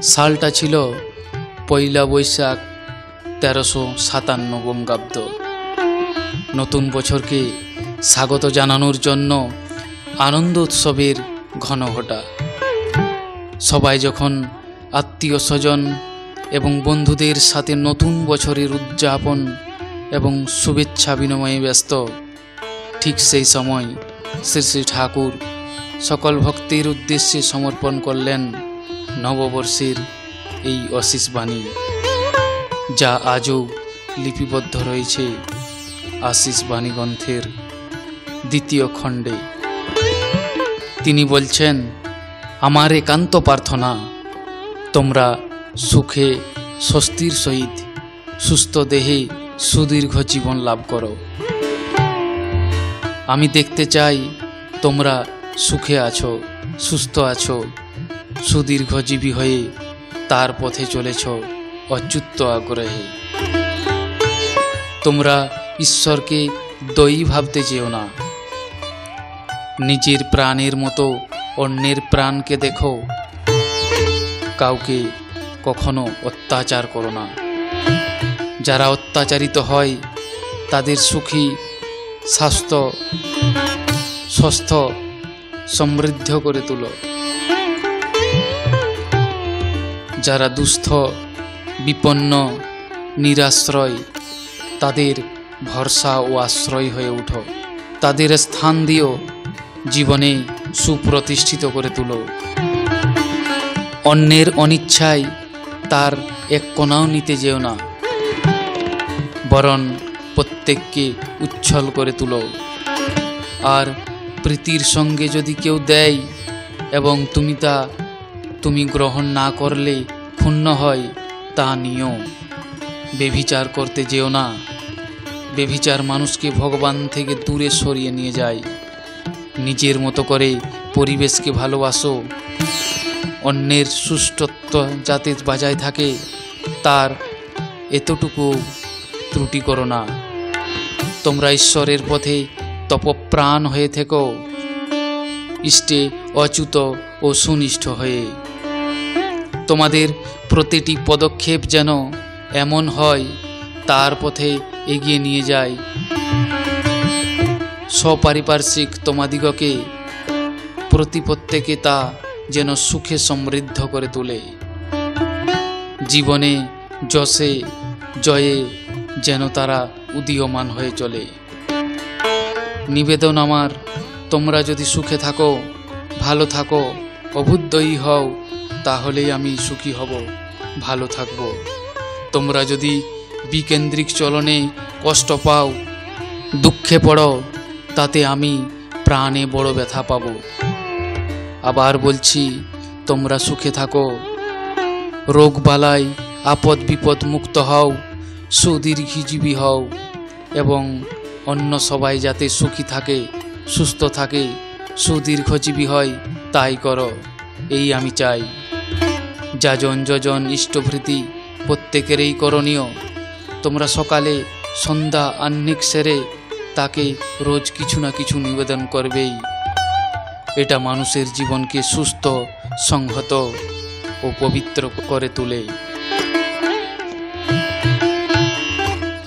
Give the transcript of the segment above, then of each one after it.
সালটা ছিল পয়লা বৈশাখ 1357 বঙ্গাব্দ। নতুন বছরকে স্বাগত জানানোর জন্য আনন্দ উৎসবের ঘনঘটা। সবাই যখন আত্মীয় স্বজন এবং বন্ধুদের সাথে নতুন বছরের উদযাপন এবং শুভেচ্ছা বিনিময়ে ব্যস্ত, ঠিক সেই সময় শ্রী শ্রী ঠাকুর সকল ভক্তের উদ্দেশ্যে সমর্পণ করলেন নববর্ষের এই অশীষ বাণী, যা আজও লিপিবদ্ধ রয়েছে আশীষ বাণী গ্রন্থের 2য় খণ্ডে। তিনি বলছেন, আমার একান্ত প্রার্থনা তোমরা সুখে স্বস্তির সহিত সুস্থ দেহে সুদীর্ঘ জীবন লাভ করো। আমি দেখতে চাই তোমরা সুখে আছো, সুস্থ আছো, সুদীর্ঘজীবী হয়ে তার পথে চলেছ অচ্যুত আগ্রহে। তোমরা ঈশ্বরকে দয়ী ভাবতে যেও না। নিজের প্রাণের মতো অন্যের প্রাণকে দেখো। কাউকে কখনো অত্যাচার করো না। যারা অত্যাচারিত হয় তাদের সুখী, স্বাস্থ্য, সুস্থ, সমৃদ্ধ করে তোলো। যারা দুস্থ, বিপন্ন, নিরাশ্রয়, তাদের ভরসা ও আশ্রয় হয়ে উঠো। তাদের স্থান দিও, জীবনে সুপ্রতিষ্ঠিত করে তুলো। অন্যের অনিচ্ছায় তার এক কোণাও নিতে যেও না, বরং প্রত্যেককে উচ্ছল করে তুলো। আর প্রীতির সঙ্গে যদি কেউ দেয় এবং তুমি গ্রহণ না করলে ক্ষুণ্ণ হয়, তা নিও। ব্যভিচার করতে যেও না। ব্যভিচার মানুষকে ভগবান থেকে দূরে সরিয়ে নিয়ে যায়। নিজের মতো করে পরিবেশকে ভালোবাসো। অন্যের সুষ্ঠুত্ব যাতে বজায় থাকে তার এতটুকু ত্রুটি করো না। তোমরা ঈশ্বরের পথে তপপ্রাণ হয়ে থেকো, ইষ্টে অচ্যুত ও সুনিষ্ঠ হয়ে। তোমাদের প্রতিটি পদক্ষেপ যেন এমন হয় তার পথে এগিয়ে নিয়ে যায়। স্বপারিপার্শ্বিক তোমাদিগকে প্রত্যেকে তা যেন সুখে সমৃদ্ধ করে তোলে। জীবনে যশে জয়ে যেন তারা উদীয়মান হয়ে চলে। নিবেদন আমার, তোমরা যদি সুখে থাকো, ভালো থাকো, অভ্যুদয়ী হও, তাহলেই আমি সুখী হব, ভালো থাকব। তোমরা যদি বিকেন্দ্রিক চলনে কষ্ট পাও, দুঃখে পড়ো, তাতে আমি প্রাণে বড় ব্যথা পাব। আবার বলছি, তোমরা সুখে থাকো, রোগ বালাই আপদ বিপদ মুক্ত হও, সুদীর্ঘজীবী হও এবং অন্য সবাই যাতে সুখী থাকে, সুস্থ থাকে, সুদীর্ঘজীবী হয় তাই করো, এই আমি চাই। যাজন যজন ইষ্টভৃতি প্রত্যেকেরই করণীয়। তোমরা সকালে সন্ধ্যা আহ্নিক সেরে তাকে রোজ কিছু না কিছু নিবেদন করবেই। এটা মানুষের জীবনকে সুস্থ, সংহত ও পবিত্র করে তোলে।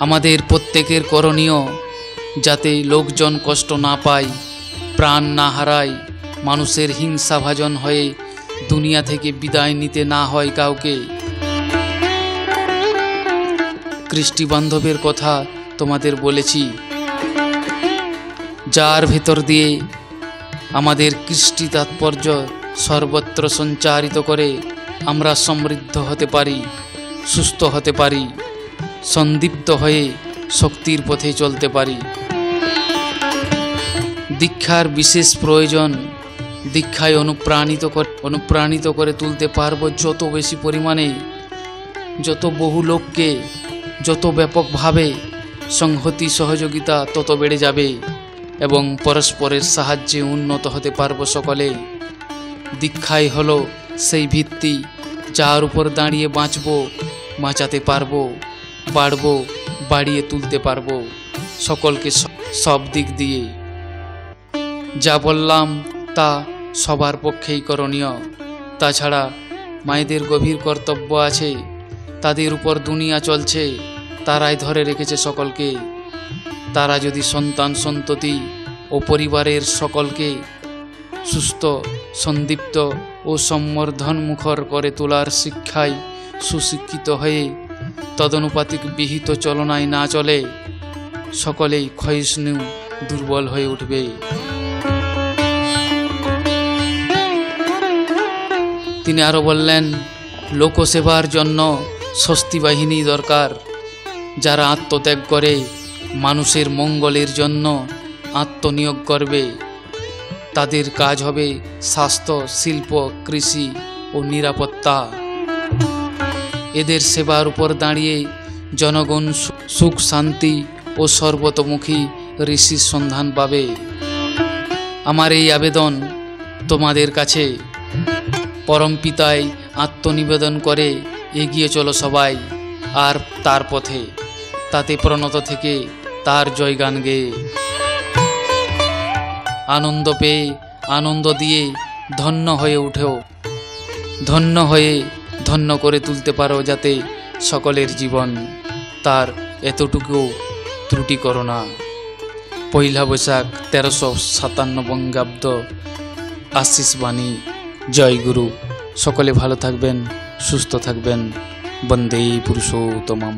আমাদের প্রত্যেকের করণীয় যাতে লোকজন কষ্ট না পায়, প্রাণ না হারায়, মানুষের হিংসাভাজন হয়ে দুনিয়া থেকে বিদায় নিতে না হয় কাউকে। কৃষ্টি বান্ধবের কথা তোমাদের বলেছি, যার ভেতর দিয়ে আমাদের কৃষ্টি তাৎপর্য সর্বত্র সঞ্চারিত করে আমরা সমৃদ্ধ হতে পারি, সুস্থ হতে পারি, সন্দীপ্ত হয়ে শক্তির পথে চলতে পারি। দীক্ষার বিশেষ প্রয়োজন। দীক্ষায় অনুপ্রাণিত করে তুলতে পারবো যত বেশি পরিমাণে, যত বহু লোককে, যত ব্যাপকভাবে সংহতি সহযোগিতা তত বেড়ে যাবে এবং পরস্পরের সাহায্যে উন্নত হতে পারবো সকলে। দীক্ষাই হলো সেই ভিত্তি যার উপর দাঁড়িয়ে বাঁচবো, বাঁচাতে পারবো, বাড়বো, বাড়িয়ে তুলতে পারবো সকলকে সব দিক দিয়ে। যা বললাম তা সবার পক্ষেই করণীয়। তাছাড়া মায়েদের গভীর কর্তব্য আছে, তাদের উপর দুনিয়া চলছে, তারাই ধরে রেখেছে সকলকে। তারা যদি সন্তান সন্ততি ও পরিবারের সকলকে সুস্থ, সন্দীপ্ত ও সম্বর্ধন মুখর করে তোলার শিক্ষায় সুশিক্ষিত হয়ে তদনুপাতিক বিহিত চলনায় না চলে, সকলেই ক্ষয়িষ্ণু, দুর্বল হয়ে উঠবে। তিনি আরও বললেন, লোকসেবার জন্য স্বস্তি বাহিনী দরকার, যারা আত্মত্যাগ করে মানুষের মঙ্গলের জন্য আত্মনিয়োগ করবে। তাদের কাজ হবে স্বাস্থ্য, শিল্প, কৃষি ও নিরাপত্তা। এদের সেবার উপর দাঁড়িয়ে জনগণ সুখ, শান্তি ও সর্বতোমুখী ঋষির সন্ধান পাবে। আমার এই আবেদন তোমাদের কাছে, পরম পিতায় আত্মনিবেদন করে এগিয়ে চলো সবাই আর তার পথে, তাতে প্রণত থেকে তার জয়গান গেয়ে। আনন্দ পেয়ে, আনন্দ দিয়ে ধন্য হয়ে উঠেও, ধন্য হয়ে ধন্য করে তুলতে পারো যাতে সকলের জীবন, তার এতটুকু ত্রুটি করো না। পয়লা বৈশাখ 1357 বঙ্গাব্দ। আশিস বাণী। জয় গুরু। সকলে ভালো থাকবেন, সুস্থ থাকবেন। বন্দে পুরুষোত্তমম।